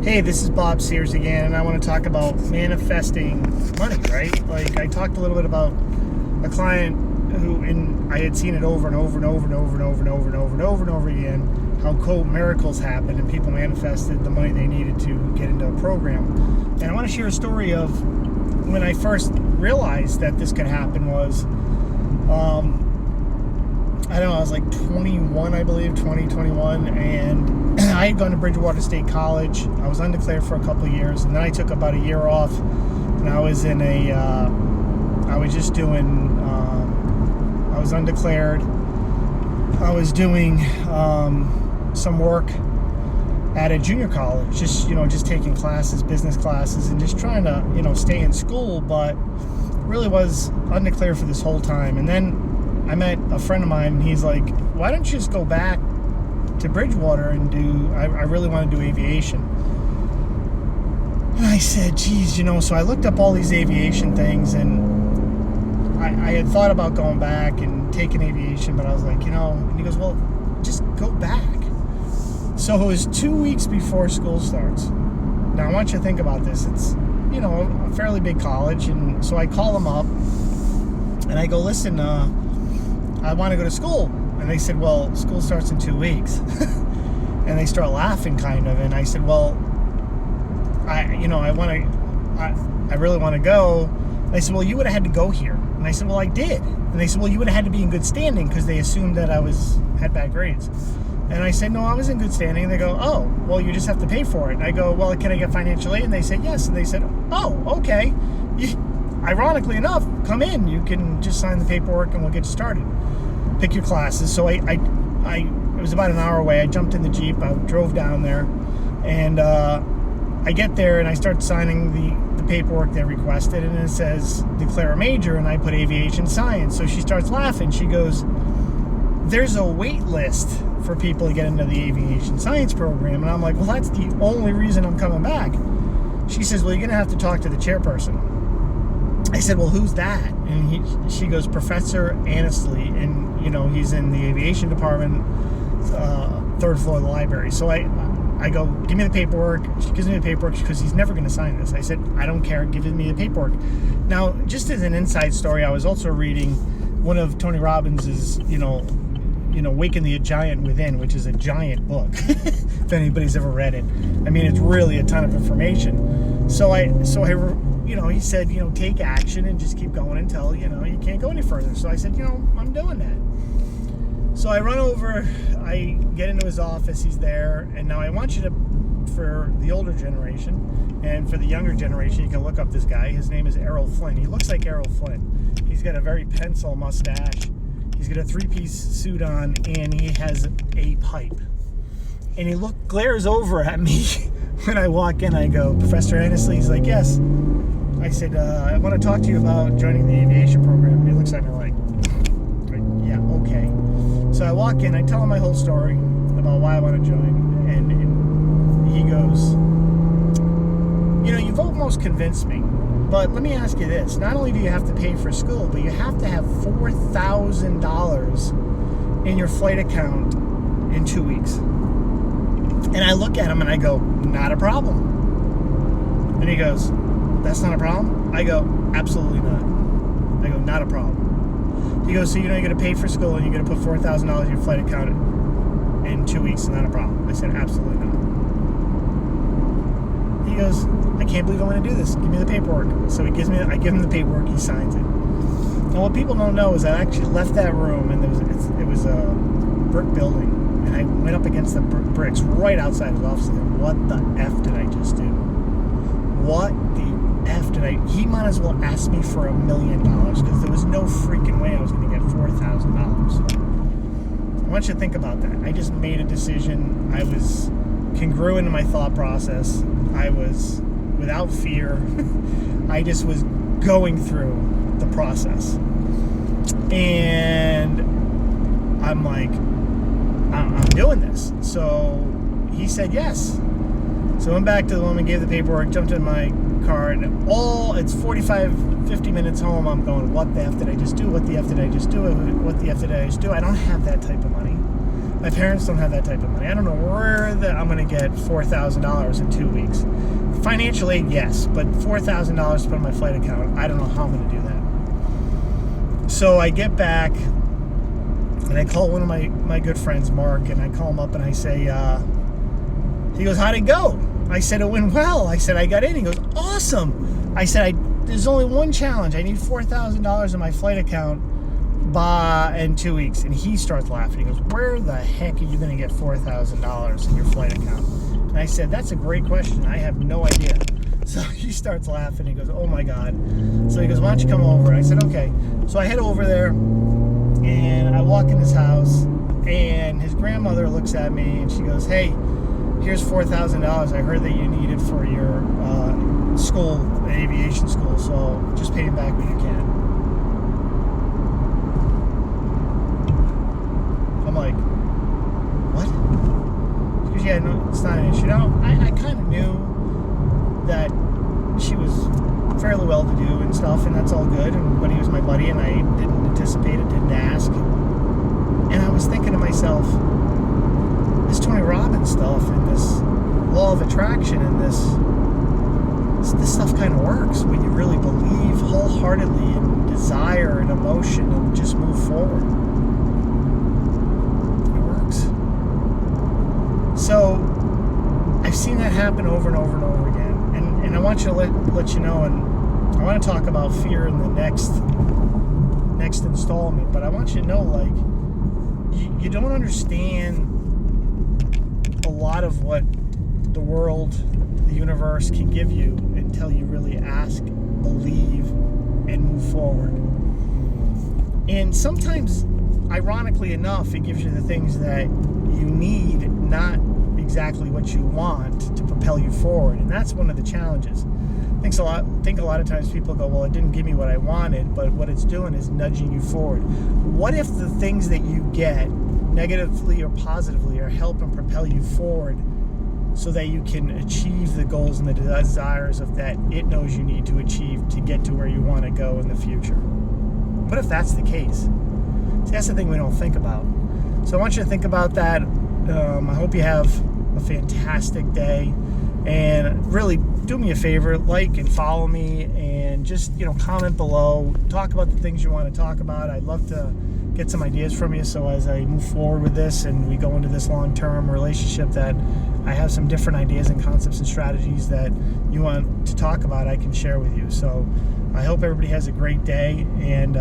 Hey, this is Bob Sears again, and I want to talk about manifesting money, right? Like, I talked a little bit about a client who, I had seen it over and over and over and over and over and over and over and over and over again, how quote miracles happened and people manifested the money they needed to get into a program. And I want to share a story of when I first realized that this could happen was, I don't know, I was like 21, I believe, 21, and I had gone to Bridgewater State College. I was undeclared for a couple of years, and then I took about a year off, and I was in I was just doing, I was undeclared. I was doing some work at a junior college, just taking classes, business classes, and just trying to, stay in school, but really was undeclared for this whole time. And then I met a friend of mine, and he's like, why don't you just go back to Bridgewater and I really want to do aviation. And I said, geez, so I looked up all these aviation things, and I had thought about going back and taking aviation, but I was like, and he goes, well, just go back. So it was 2 weeks before school starts. Now I want you to think about this. It's, a fairly big college, and so I call them up, and I go, listen, I want to go to school. And they said, well, school starts in 2 weeks. And they start laughing kind of. And I said, well, I really want to go. And they said, well, you would have had to go here. And I said, well, I did. And they said, well, you would have had to be in good standing, because they assumed that I had bad grades. And I said, no, I was in good standing. And they go, oh, well, you just have to pay for it. And I go, well, can I get financial aid? And they said, yes. And they said, oh, okay. Ironically enough, come in. You can just sign the paperwork and we'll get you started. Pick your classes. So it was about an hour away. I jumped in the Jeep. I drove down there. And I get there and I start signing the paperwork they requested. And it says, declare a major. And I put aviation science. So she starts laughing. She goes, there's a wait list for people to get into the aviation science program. And I'm like, well, that's the only reason I'm coming back. She says, well, you're going to have to talk to the chairperson. I said, well, who's that? And she goes, Professor Annesley. And, he's in the aviation department, third floor of the library. So I go, give me the paperwork. She gives me the paperwork because he's never going to sign this. I said, I don't care. Give me the paperwork. Now, just as an inside story, I was also reading one of Tony Robbins' Awaken The Giant Within, which is a giant book, if anybody's ever read it. I mean, it's really a ton of information. So I he said, take action and just keep going until, you can't go any further. So I said, I'm doing that. So I run over, I get into his office, he's there, and now I want you to, for the older generation, and for the younger generation, you can look up this guy. His name is Errol Flynn. He looks like Errol Flynn. He's got a very pencil mustache. He's got a three-piece suit on, and he has a pipe. And he glares over at me when I walk in. I go, Professor Annesley? He's like, yes. I said, I want to talk to you about joining the aviation program. And he looks at me like, yeah, okay. So I walk in, I tell him my whole story about why I want to join, and he goes, you've almost convinced me. But let me ask you this. Not only do you have to pay for school, but you have to have $4,000 in your flight account in 2 weeks. And I look at him and I go, not a problem. And he goes, that's not a problem? I go, absolutely not. I go, not a problem. He goes, so you're going to pay for school and you're going to put $4,000 in your flight account in 2 weeks, not a problem. I said, absolutely not. He goes, I can't believe I'm going to do this. Give me the paperwork. So I give him the paperwork, he signs it. And what people don't know is I actually left that room, and it was a brick building, and I went up against the bricks right outside his office and said, what the F did I just do? What the F did I... He might as well ask me for $1 million, because there was no freaking way I was going to get $4,000. I want you to think about that. I just made a decision. I was congruent in my thought process. I was without fear. I just was going through the process. And I'm like, I'm doing this. So he said yes. So I went back to the woman, gave the paperwork, jumped in my car, and it's 45, 50 minutes home. I'm going, what the F did I just do? What the F did I just do? What the F did I just do? I don't have that type of money. My parents don't have that type of money. I don't know where I'm going to get $4,000 in 2 weeks. Financial aid, yes, but $4,000 to put in my flight account, I don't know how I'm going to do that. So I get back, and I call one of my good friends, Mark, and I call him up and I say, he goes, how'd it go? I said, it went well. I said, I got in. He goes, awesome. I said, there's only one challenge. I need $4,000 in my flight account in 2 weeks. And he starts laughing. He goes, where the heck are you going to get $4,000 in your flight account? And I said, that's a great question. I have no idea. So he starts laughing. He goes, oh my God. So he goes, why don't you come over? I said, okay. So I head over there and I walk in his house and his grandmother looks at me and she goes, hey, here's $4,000. I heard that you need it for your school, aviation school. So just pay him back when you can. I'm like, what? Because yeah, no, it's not an issue. Now, I kind of knew that she was fairly well-to-do and stuff, and that's all good. But he was my buddy, and I didn't anticipate it, didn't ask. And I was thinking to myself, this Tony Robbins stuff and this law of attraction and this stuff kind of works when you really believe wholeheartedly in desire and emotion and just move forward. So I've seen that happen over and over and over again. And I want you to let you know, and I want to talk about fear in the next installment, but I want you to know, like, you don't understand a lot of what the world, the universe can give you until you really ask, believe, and move forward. And sometimes, ironically enough, it gives you the things that you need, not exactly what you want to propel you forward. And that's one of the challenges. I think a lot of times people go, well, it didn't give me what I wanted, but what it's doing is nudging you forward. What if the things that you get, negatively or positively, are helping propel you forward so that you can achieve the goals and the desires of that it knows you need to achieve to get to where you want to go in the future? What if that's the case? See, that's the thing we don't think about. So I want you to think about that. I hope you have a fantastic day, and really do me a favor, like and follow me, and just comment below, talk about the things you want to talk about. I'd love to get some ideas from you, so as I move forward with this and we go into this long-term relationship, that I have some different ideas and concepts and strategies that you want to talk about, I can share with you. So I hope everybody has a great day, and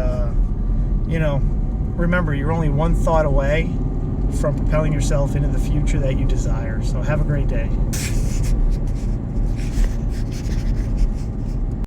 remember, you're only one thought away from propelling yourself into the future that you desire. So have a great day.